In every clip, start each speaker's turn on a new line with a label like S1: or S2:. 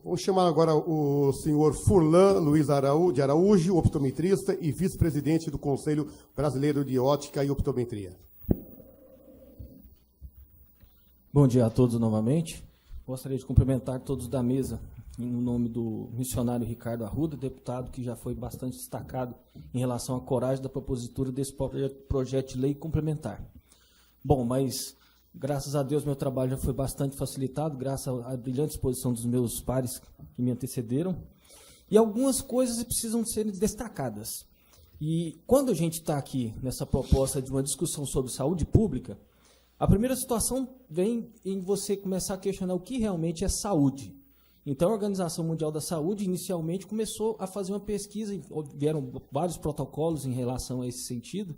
S1: Vou chamar agora o senhor Furlan Luiz de Araújo, optometrista e vice-presidente do Conselho Brasileiro de Ótica e Optometria.
S2: Bom dia a todos novamente. Gostaria de cumprimentar todos da mesa, em nome do missionário Ricardo Arruda, deputado que já foi bastante destacado em relação à coragem da propositura desse projeto de lei complementar. Bom, mas graças a Deus meu trabalho já foi bastante facilitado, graças à brilhante exposição dos meus pares que me antecederam. E algumas coisas precisam ser destacadas. E quando a gente está aqui nessa proposta de uma discussão sobre saúde pública, a primeira situação vem em você começar a questionar o que realmente é saúde. Então, a Organização Mundial da Saúde, inicialmente, começou a fazer uma pesquisa, e vieram vários protocolos em relação a esse sentido,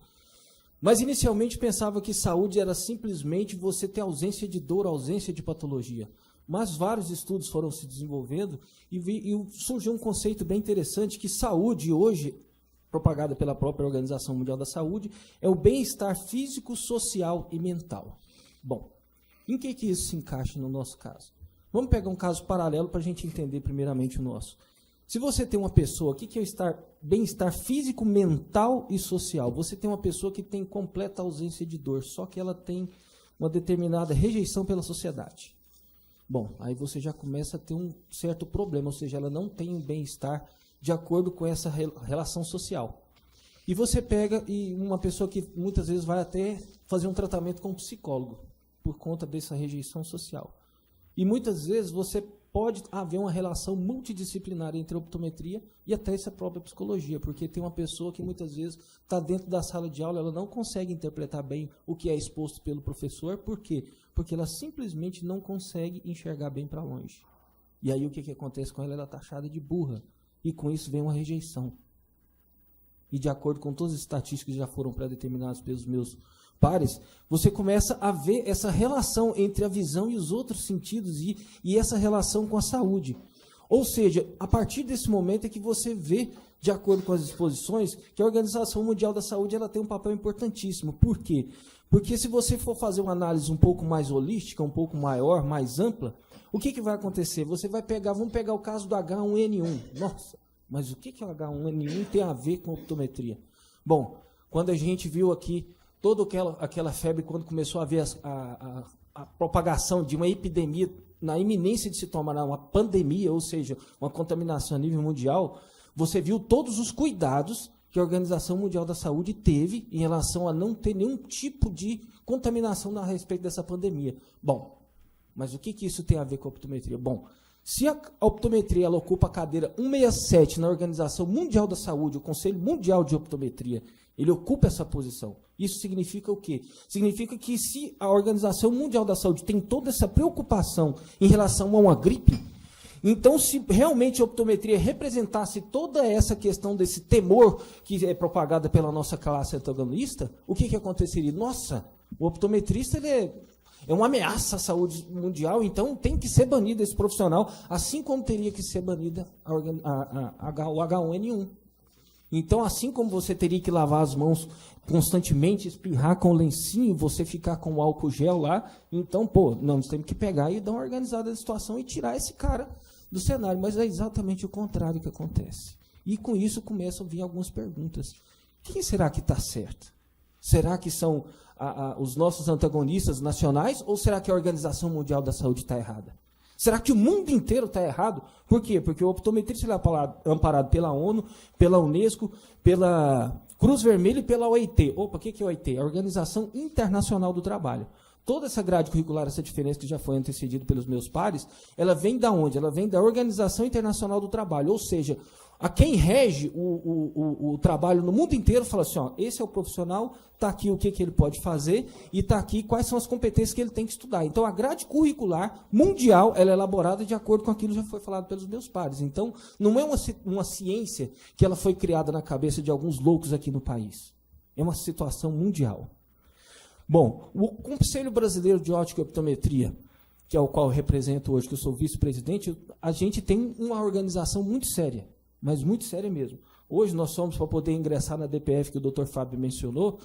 S2: mas, inicialmente, pensava que saúde era simplesmente você ter ausência de dor, ausência de patologia. Mas vários estudos foram se desenvolvendo e surgiu um conceito bem interessante que saúde, hoje, propagada pela própria Organização Mundial da Saúde, é o bem-estar físico, social e mental. Bom, em que isso se encaixa no nosso caso? Vamos pegar um caso paralelo para a gente entender primeiramente o nosso. Se você tem uma pessoa, o que é o bem-estar físico, mental e social? Você tem uma pessoa que tem completa ausência de dor, só que ela tem uma determinada rejeição pela sociedade. Bom, aí você já começa a ter um certo problema, ou seja, ela não tem um bem-estar de acordo com essa relação social. E você pega uma pessoa que muitas vezes vai até fazer um tratamento com um psicólogo, por conta dessa rejeição social. E muitas vezes você pode haver uma relação multidisciplinar entre a optometria e até essa própria psicologia, porque tem uma pessoa que muitas vezes está dentro da sala de aula, ela não consegue interpretar bem o que é exposto pelo professor. Por quê? Porque ela simplesmente não consegue enxergar bem para longe. E aí o que acontece com ela? Ela é taxada de burra. E com isso vem uma rejeição. E de acordo com todas as estatísticas que já foram pré-determinadas pelos meus pares, você começa a ver essa relação entre a visão e os outros sentidos e essa relação com a saúde. Ou seja, a partir desse momento é que você vê, de acordo com as exposições, que a Organização Mundial da Saúde ela tem um papel importantíssimo. Por quê? Porque se você for fazer uma análise um pouco mais holística, um pouco maior, mais ampla, o que vai acontecer? Você vai pegar, vamos pegar o caso do H1N1. Nossa, mas o que o H1N1 tem a ver com optometria? Bom, quando a gente viu aqui toda aquela febre, quando começou a haver a propagação de uma epidemia, na iminência de se tomar uma pandemia, ou seja, uma contaminação a nível mundial, você viu todos os cuidados que a Organização Mundial da Saúde teve em relação a não ter nenhum tipo de contaminação a respeito dessa pandemia. Bom, mas o que isso tem a ver com a optometria? Bom, se a optometria ela ocupa a cadeira 167 na Organização Mundial da Saúde, o Conselho Mundial de Optometria, ele ocupa essa posição. Isso significa o quê? Significa que se a Organização Mundial da Saúde tem toda essa preocupação em relação a uma gripe, então se realmente a optometria representasse toda essa questão desse temor que é propagada pela nossa classe antagonista, o que aconteceria? Nossa, o optometrista ele é uma ameaça à saúde mundial, então tem que ser banido esse profissional, assim como teria que ser banida o H1N1. Então, assim como você teria que lavar as mãos constantemente, espirrar com o lencinho, você ficar com o álcool gel lá, então, nós temos que pegar e dar uma organizada na situação e tirar esse cara do cenário. Mas é exatamente o contrário que acontece. E com isso começam a vir algumas perguntas. Quem será que está certo? Será que são os nossos antagonistas nacionais ou será que a Organização Mundial da Saúde está errada? Será que o mundo inteiro está errado? Por quê? Porque o optometrista é amparado pela ONU, pela Unesco, pela Cruz Vermelha e pela OIT. Opa, o que é a OIT? A Organização Internacional do Trabalho. Toda essa grade curricular, essa diferença que já foi antecedida pelos meus pares, ela vem da onde? Ela vem da Organização Internacional do Trabalho. Ou seja, a quem rege o trabalho no mundo inteiro fala assim, esse é o profissional, está aqui o que ele pode fazer e está aqui quais são as competências que ele tem que estudar. Então, a grade curricular mundial ela é elaborada de acordo com aquilo que já foi falado pelos meus pares. Então, não é uma ciência que ela foi criada na cabeça de alguns loucos aqui no país. É uma situação mundial. Bom, o Conselho Brasileiro de Ótica e Optometria, que é o qual eu represento hoje, que eu sou vice-presidente, a gente tem uma organização muito séria, mas muito séria mesmo. Hoje nós somos, para poder ingressar na DPF, que o Dr. Fábio mencionou,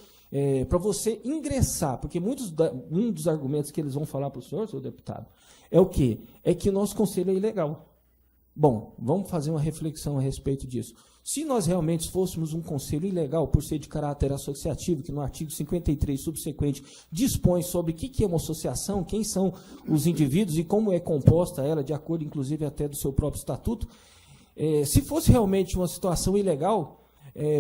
S2: para você ingressar, porque um dos argumentos que eles vão falar para o senhor deputado, é o quê? É que o nosso conselho é ilegal. Bom, vamos fazer uma reflexão a respeito disso. Se nós realmente fôssemos um conselho ilegal, por ser de caráter associativo, que no artigo 53 subsequente dispõe sobre o que é uma associação, quem são os indivíduos e como é composta ela, de acordo, inclusive, até do seu próprio estatuto, se fosse realmente uma situação ilegal,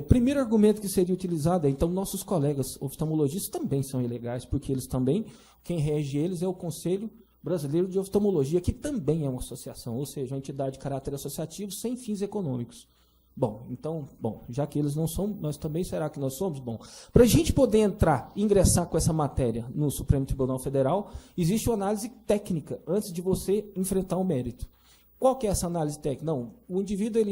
S2: primeiro argumento que seria utilizado é, então, nossos colegas oftalmologistas também são ilegais, porque eles também, quem rege eles é o Conselho Brasileiro de Oftalmologia, que também é uma associação, ou seja, uma entidade de caráter associativo sem fins econômicos. Bom, então, já que eles não são, nós também, será que nós somos? Bom, para a gente poder ingressar com essa matéria no Supremo Tribunal Federal, existe uma análise técnica antes de você enfrentar o mérito. Qual que é essa análise técnica? Não, o indivíduo,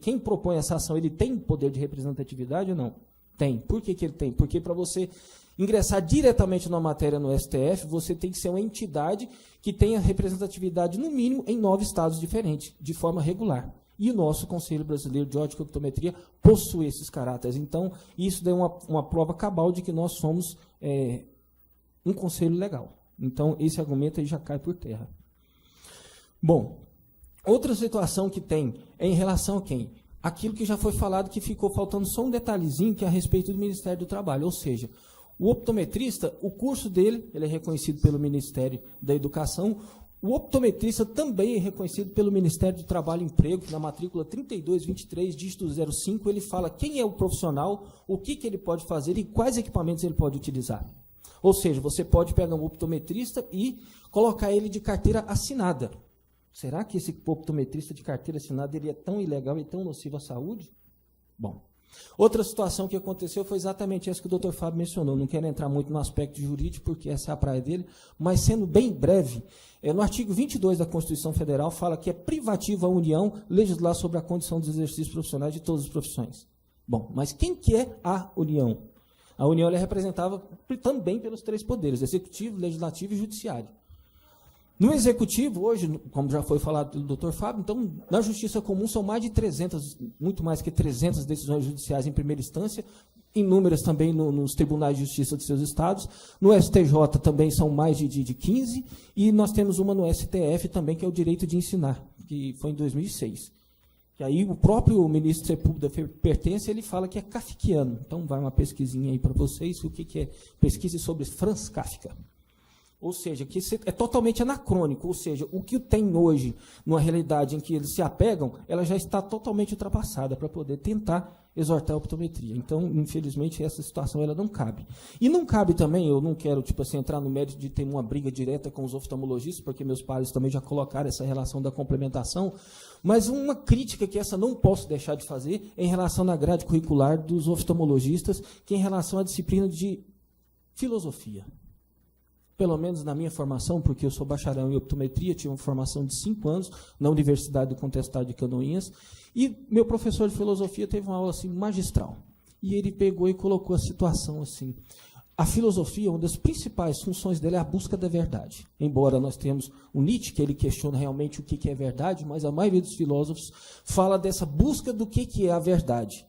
S2: quem propõe essa ação, ele tem poder de representatividade ou não? Tem. Por que ele tem? Porque para você ingressar diretamente numa matéria no STF, você tem que ser uma entidade que tenha representatividade, no mínimo, em 9 estados diferentes, de forma regular. E o nosso Conselho Brasileiro de Ótica e Optometria possui esses caráteres. Então, isso dá uma prova cabal de que nós somos um conselho legal. Então, esse argumento aí já cai por terra. Bom, outra situação que tem é em relação a quem? Aquilo que já foi falado, que ficou faltando só um detalhezinho, que é a respeito do Ministério do Trabalho. Ou seja, o optometrista, o curso dele, ele é reconhecido pelo Ministério da Educação. O optometrista também é reconhecido pelo Ministério do Trabalho e Emprego, que na matrícula 3223, dígito 05, ele fala quem é o profissional, o que ele pode fazer e quais equipamentos ele pode utilizar. Ou seja, você pode pegar um optometrista e colocar ele de carteira assinada. Será que esse optometrista de carteira assinada ele é tão ilegal e tão nocivo à saúde? Bom, outra situação que aconteceu foi exatamente essa que o Dr. Fábio mencionou. Não quero entrar muito no aspecto jurídico, porque essa é a praia dele, mas sendo bem breve, no artigo 22 da Constituição Federal fala que é privativa a União legislar sobre a condição dos exercícios profissionais de todas as profissões. Bom, mas quem que é a União? A União é representada também pelos 3 poderes, executivo, legislativo e judiciário. No executivo, hoje, como já foi falado pelo Dr. Fábio, então, na Justiça Comum são mais de 300, muito mais que 300 decisões judiciais em primeira instância, inúmeras também nos tribunais de justiça de seus estados. No STJ também são mais de 15, e nós temos uma no STF também, que é o direito de ensinar, que foi em 2006. E aí o próprio ministro Sepúlveda pertence, ele fala que é kafkiano. Então, vai uma pesquisinha aí para vocês, o que é pesquisa sobre Franz Kafka. Ou seja, que é totalmente anacrônico, ou seja, o que tem hoje, numa realidade em que eles se apegam, ela já está totalmente ultrapassada para poder tentar exortar a optometria. Então, infelizmente, essa situação ela não cabe. E não cabe também, eu não quero entrar no mérito de ter uma briga direta com os oftalmologistas, porque meus pares também já colocaram essa relação da complementação, mas uma crítica que essa não posso deixar de fazer é em relação à grade curricular dos oftalmologistas, que é em relação à disciplina de filosofia. Pelo menos na minha formação, porque eu sou bacharel em optometria, tive uma formação de 5 anos na Universidade do Contestado de Canoinhas, e meu professor de filosofia teve uma aula assim, magistral. E ele pegou e colocou a situação assim. A filosofia, uma das principais funções dela é a busca da verdade. Embora nós tenhamos o Nietzsche, que ele questiona realmente o que é verdade, mas a maioria dos filósofos fala dessa busca do que é a verdade.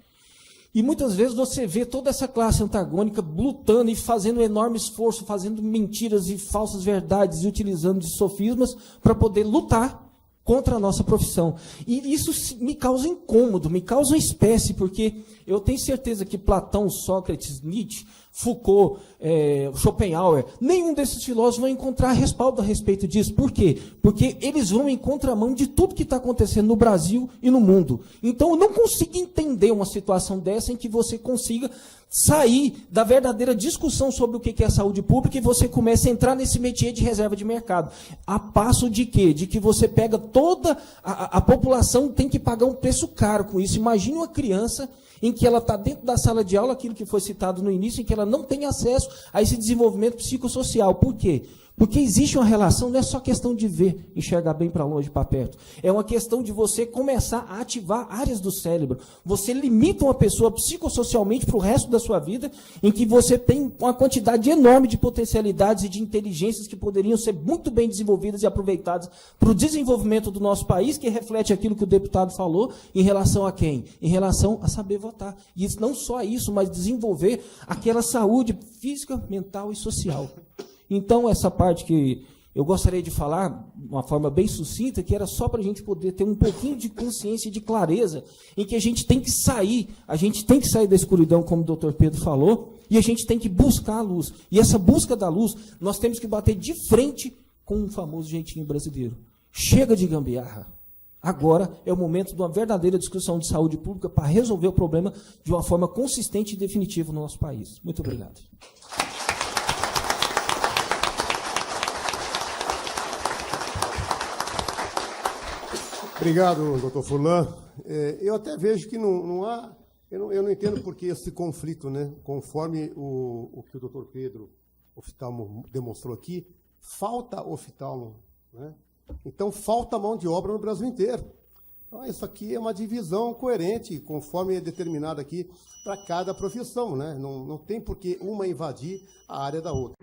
S2: E muitas vezes você vê toda essa classe antagônica lutando e fazendo um enorme esforço, fazendo mentiras e falsas verdades e utilizando de sofismas para poder lutar contra a nossa profissão. E isso me causa incômodo, me causa uma espécie, porque eu tenho certeza que Platão, Sócrates, Nietzsche, Foucault, Schopenhauer, nenhum desses filósofos vão encontrar respaldo a respeito disso. Por quê? Porque eles vão em contramão de tudo que está acontecendo no Brasil e no mundo. Então, eu não consigo entender uma situação dessa em que você consiga sair da verdadeira discussão sobre o que é saúde pública e você começa a entrar nesse métier de reserva de mercado. A passo de quê? De que você pega toda a população, tem que pagar um preço caro com isso. Imagine uma criança em que ela está dentro da sala de aula, aquilo que foi citado no início, em que ela não tem acesso a esse desenvolvimento psicossocial. Por quê? Porque existe uma relação, não é só questão de ver, enxergar bem para longe e para perto. É uma questão de você começar a ativar áreas do cérebro. Você limita uma pessoa psicossocialmente para o resto da sua vida, em que você tem uma quantidade enorme de potencialidades e de inteligências que poderiam ser muito bem desenvolvidas e aproveitadas para o desenvolvimento do nosso país, que reflete aquilo que o deputado falou, em relação a quem? Em relação a saber votar. E não só isso, mas desenvolver aquela saúde física, mental e social. Então, essa parte que Eu gostaria de falar de uma forma bem sucinta, que era só para a gente poder ter um pouquinho de consciência e de clareza, em que a gente tem que sair da escuridão, como o doutor Pedro falou, e a gente tem que buscar a luz. E essa busca da luz, nós temos que bater de frente com o famoso jeitinho brasileiro. Chega de gambiarra. Agora é o momento de uma verdadeira discussão de saúde pública para resolver o problema de uma forma consistente e definitiva no nosso país. Muito obrigado.
S1: Obrigado, doutor Furlan. Eu até vejo que não há... Eu não entendo por que esse conflito, né? Conforme o que o doutor Pedro oftalmo demonstrou aqui, falta oftalmo, né? Então, falta mão de obra no Brasil inteiro. Então, isso aqui é uma divisão coerente, conforme é determinado aqui, para cada profissão, né? Não tem por que uma invadir a área da outra.